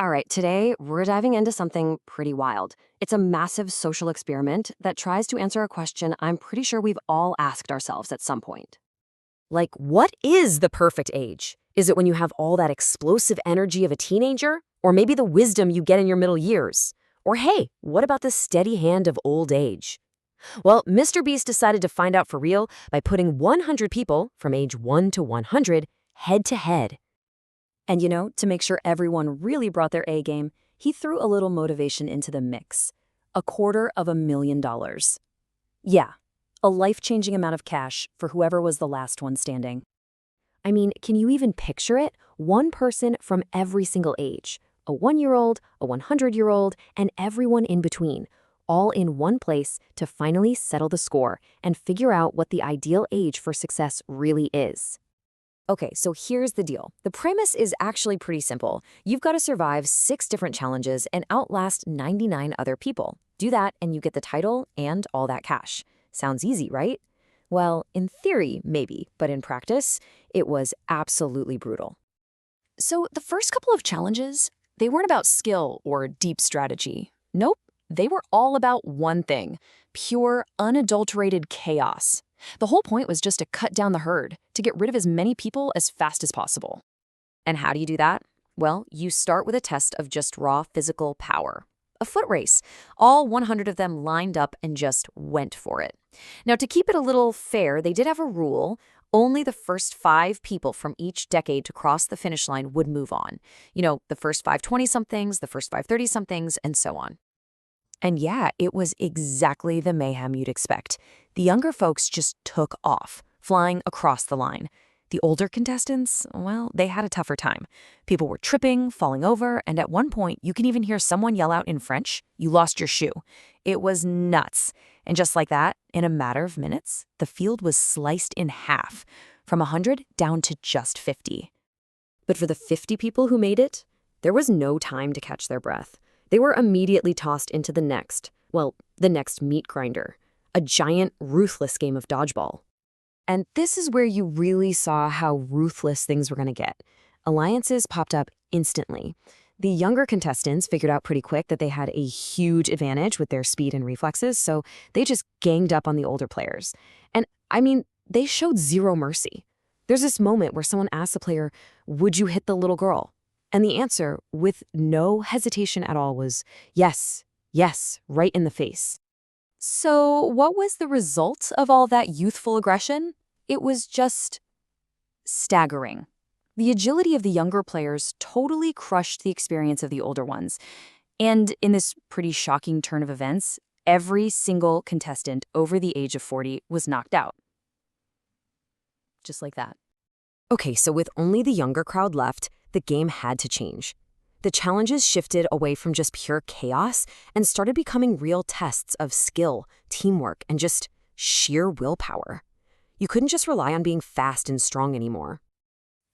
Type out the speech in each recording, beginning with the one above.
All right, today we're diving into something pretty wild. It's a massive social experiment that tries to answer a question I'm pretty sure we've all asked ourselves at some point. Like, what is the perfect age? Is it when you have all that explosive energy of a teenager? Or maybe the wisdom you get in your middle years? Or hey, what about the steady hand of old age? Well, Mr. Beast decided to find out for real by putting 100 people from age 1 to 100 head to head. And to make sure everyone really brought their A game, he threw a little motivation into the mix. $250,000. Yeah, a life-changing amount of cash for whoever was the last one standing. I mean, can you even picture it? One person from every single age. A 1-year-old, a 100-year-old, and everyone in between. All in one place to finally settle the score and figure out what the ideal age for success really is. Okay, so here's the deal. The premise is actually pretty simple. You've got to survive 6 different challenges and outlast 99 other people. Do that and you get the title and all that cash. Sounds easy, right? Well, in theory, maybe, but in practice, it was absolutely brutal. So the first couple of challenges, they weren't about skill or deep strategy. Nope, they were all about one thing: pure, unadulterated chaos. The whole point was just to cut down the herd, to get rid of as many people as fast as possible. And how do you do that? Well, you start with a test of just raw physical power. A foot race. All 100 of them lined up and just went for it. Now, to keep it a little fair, they did have a rule. Only the first 5 people from each decade to cross the finish line would move on. The first 5 20-somethings, the first 5 30-somethings, and so on. And yeah, it was exactly the mayhem you'd expect. The younger folks just took off, flying across the line. The older contestants, well, they had a tougher time. People were tripping, falling over, and at one point, you can even hear someone yell out in French, "You lost your shoe." It was nuts. And just like that, in a matter of minutes, the field was sliced in half, from 100 down to just 50. But for the 50 people who made it, there was no time to catch their breath. They were immediately tossed into the next meat grinder, a giant, ruthless game of dodgeball. And this is where you really saw how ruthless things were going to get. Alliances popped up instantly. The younger contestants figured out pretty quick that they had a huge advantage with their speed and reflexes, so they just ganged up on the older players. And, I mean, they showed zero mercy. There's this moment where someone asks the player, "Would you hit the little girl?" And the answer, with no hesitation at all, was yes, right in the face. So what was the result of all that youthful aggression? It was just staggering. The agility of the younger players totally crushed the experience of the older ones. And in this pretty shocking turn of events, every single contestant over the age of 40 was knocked out. Just like that. Okay, so with only the younger crowd left, the game had to change. The challenges shifted away from just pure chaos and started becoming real tests of skill, teamwork, and just sheer willpower. You couldn't just rely on being fast and strong anymore.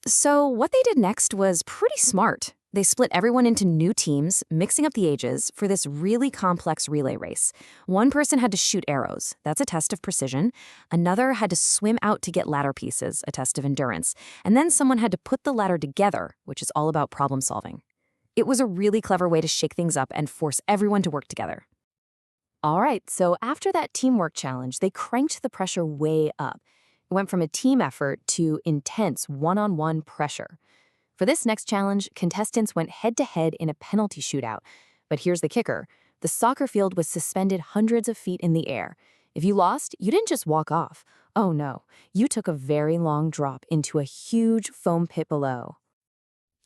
So what they did next was pretty smart. They split everyone into new teams, mixing up the ages, for this really complex relay race. One person had to shoot arrows. That's a test of precision. Another had to swim out to get ladder pieces, a test of endurance. And then someone had to put the ladder together, which is all about problem solving. It was a really clever way to shake things up and force everyone to work together. All right, so after that teamwork challenge, they cranked the pressure way up. It went from a team effort to intense one-on-one pressure. For this next challenge, contestants went head-to-head in a penalty shootout. But here's the kicker. The soccer field was suspended hundreds of feet in the air. If you lost, you didn't just walk off. Oh no, you took a very long drop into a huge foam pit below.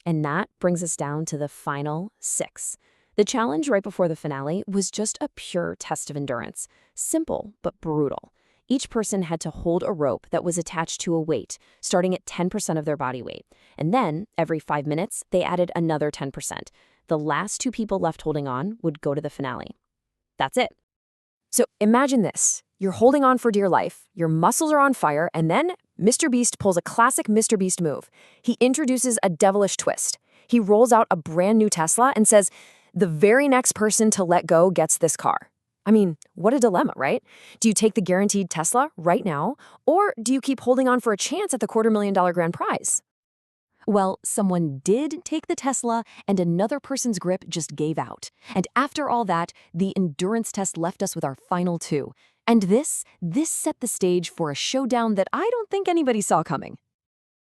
And that brings us down to the final 6. The challenge right before the finale was just a pure test of endurance. Simple, but brutal. Each person had to hold a rope that was attached to a weight, starting at 10% of their body weight. And then, every 5 minutes, they added another 10%. The last 2 people left holding on would go to the finale. That's it. So imagine this. You're holding on for dear life, your muscles are on fire, and then Mr. Beast pulls a classic Mr. Beast move. He introduces a devilish twist. He rolls out a brand new Tesla and says, "The very next person to let go gets this car." I mean, what a dilemma, right? Do you take the guaranteed Tesla right now, or do you keep holding on for a chance at the $250,000 grand prize? Well, someone did take the Tesla, and another person's grip just gave out. And after all that, the endurance test left us with our final two. And this set the stage for a showdown that I don't think anybody saw coming.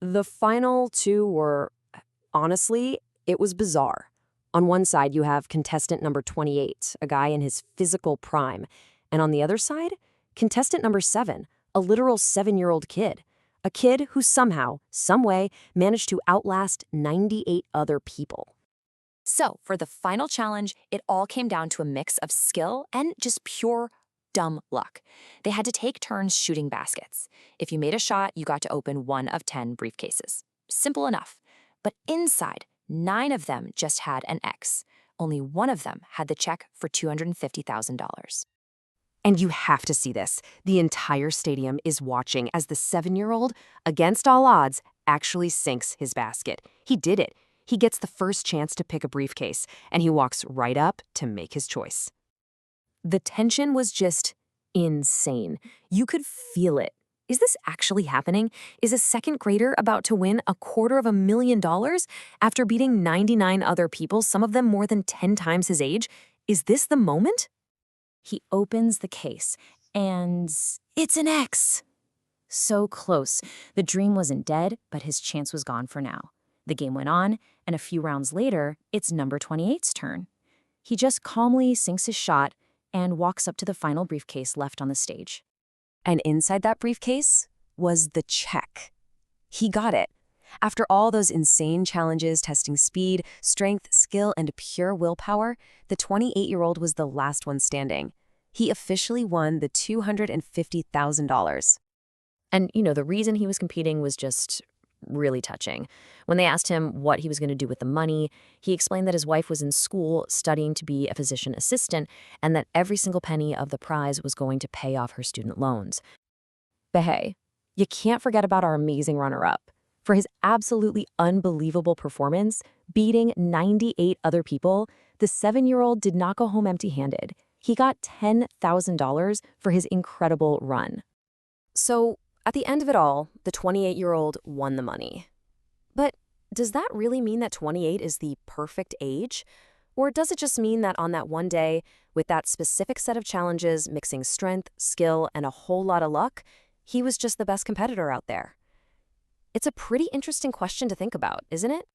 The final two were, honestly, it was bizarre. On one side, you have contestant number 28, a guy in his physical prime. And on the other side, contestant number 7, a literal 7-year-old kid. A kid who somehow, someway, managed to outlast 98 other people. So, for the final challenge, it all came down to a mix of skill and just pure dumb luck. They had to take turns shooting baskets. If you made a shot, you got to open 1 of 10 briefcases. Simple enough. But inside, 9 of them just had an X. Only 1 of them had the check for $250,000. And you have to see this. The entire stadium is watching as the 7-year-old, against all odds, actually sinks his basket. He did it. He gets the first chance to pick a briefcase, and he walks right up to make his choice. The tension was just insane. You could feel it. Is this actually happening? Is a second grader about to win $250,000 after beating 99 other people, some of them more than 10 times his age? Is this the moment? He opens the case, and it's an X. So close. The dream wasn't dead, but his chance was gone for now. The game went on, and a few rounds later, it's number 28's turn. He just calmly sinks his shot and walks up to the final briefcase left on the stage. And inside that briefcase was the check. He got it. After all those insane challenges testing speed, strength, skill, and pure willpower, the 28-year-old was the last one standing. He officially won the $250,000. And, the reason he was competing was just really touching. When they asked him what he was going to do with the money, he explained that his wife was in school studying to be a physician assistant and that every single penny of the prize was going to pay off her student loans. But hey, you can't forget about our amazing runner-up. For his absolutely unbelievable performance, beating 98 other people, the 7-year-old did not go home empty-handed. He got $10,000 for his incredible run. So, at the end of it all, the 28-year-old won the money. But does that really mean that 28 is the perfect age? Or does it just mean that on that one day, with that specific set of challenges mixing strength, skill, and a whole lot of luck, he was just the best competitor out there? It's a pretty interesting question to think about, isn't it?